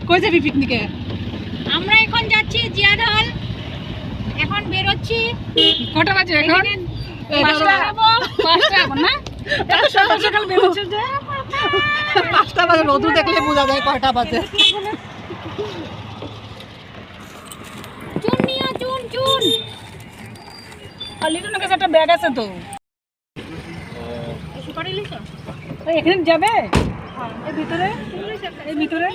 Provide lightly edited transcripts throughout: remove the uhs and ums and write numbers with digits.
কই যাবি পিকনিকে? আমরা এখন যাচ্ছি জিয়াদল। এখন বেরোচ্ছি। কটা বাজে এখন? 5টা হবো। 5টা এখন না? এত সকাল সকাল বেরোচ্ছে যে 5টা বাজে, রোদ দেখলে বোঝা যায় কয়টা বাজে। চুন নিও, চুন চুন। আর লিটনের কাছে একটা ব্যাগ আছে তো। সুপারি লিছো? ওই এখানে যাবে? হ্যাঁ, এই ভিতরে, এই ভিতরে।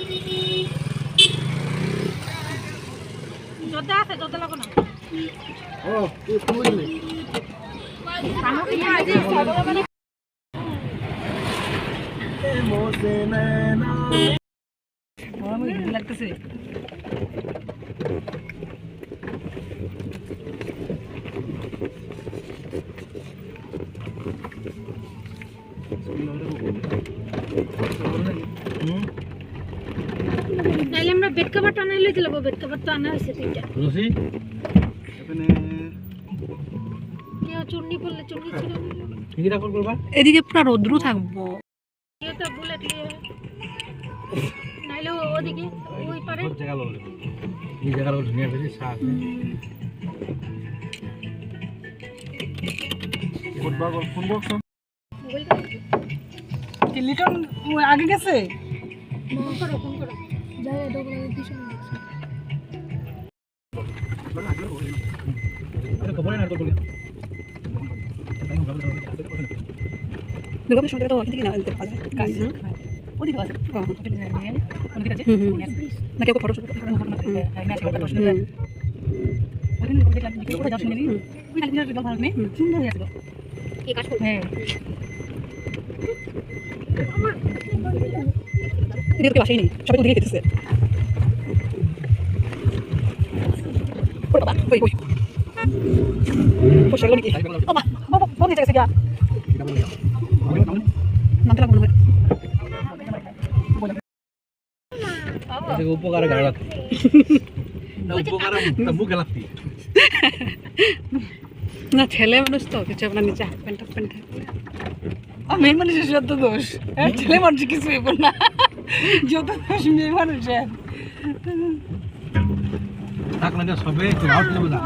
জোদা আছে, জোদা লাগো না। ও তুই বুঝলি মোসে নैना আমার ভালো লাগতেছে। তাইলে আমরা বেড কভার টানা লইতে লাগবো। বেড কভার তো আনা হয়েছে 3টা। রসি এখানে কেউ চুন্নি পড়লে চুন্নি ছিল কি রাখল করবা এদিকে পুরো রোদ্রু থাকবো। কেউ তো বুলেট নিয়ে নাইলে ওদিকে ওই পারে জায়গা লো এই জায়গাটা ধুনিয়া বেশি সাফ ফুটবল ফোন বক্স মোবাইলটা কি লিটন আগে গেছে? ফোন করো যাই ডবল পিছনে আরে খবর না তো বলি দুর্গাপুর সময় তো ওখান থেকে না আনতে পারে গাড়ি ওদিকে আছে। ওদিকে আছে না কেউ ফটো শুট করে ম্যাচ করতে বসে ওখানে দেখলাম কি করে যাচ্ছে নেই ওই খালি ভিডিও ভালো নেই সুন্দর হয়ে আছে। কি কাজ করবে? হ্যাঁ এদিকে বাসাই নেই, সবাই তো দিয়ে খেতেছে। ওই বাবা ওই ওই পোশাক নাকি বাবা বাবা ফোন নিয়ে গেছে গিয়া নামতে লাগবো না এটা উপকারে গাড়ি রাখতে না উপকারে মুখ গেলাতি না ছেলে মানুষ তো কিছু আপনার নিচে হাফ প্যান্ট মেয়ে মানুষের যত দোষ, ছেলে মানুষের কিছু এবার না, যত দোষ মেয়ে মানুষের। থাক না সবে একটু আউট নেবে না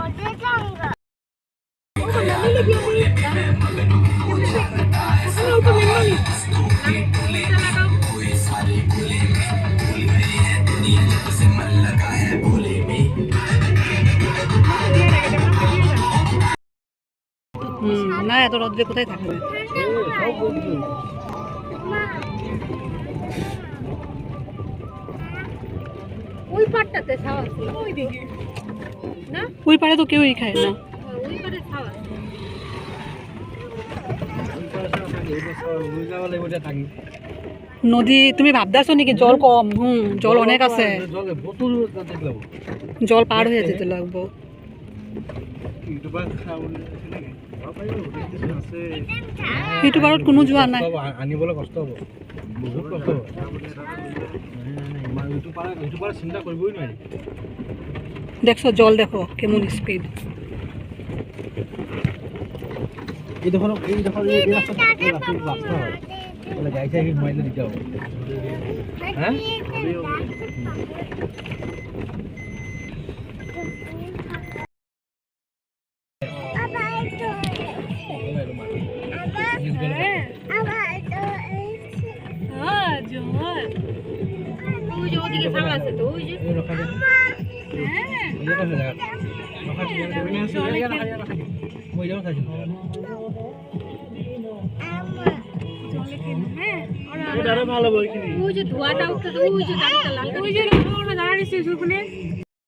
না এত রোদ্রে কোথায় থাকবে? ওই পাটটাতে ছাওয়া ছিল ওই দিকে না? ওই পারে তো কেউই খায় না। ওই পারে ছাওয়া নদী তুমি ভাবদাছো নাকি জল কম? জল অনেক আছে, জল পার হয়ে যেতে লাগবো। ইউটিউবাৰত কোনো যোৱা নাই, আনিবলৈ কষ্ট হ'ব, বহুত কষ্ট হ'ব। ইউটিউবাৰ চিন্তা কৰিবই নোৱাৰি। দেখছো জল দেখো কেমন স্পিড। এইডোখৰ ৰাস্তা হয়, গাড়ী চাড়ী সোমাইলে দিগদাৰ হ'ব। হা ওদিকে ছাওয়া আছে তো ওই যে ভালো বই কিনি ওই যে ধোয়াটা উঠতে ওই যে গাড়িটা লাল ওই যে দাঁড়িয়েছে ওখানে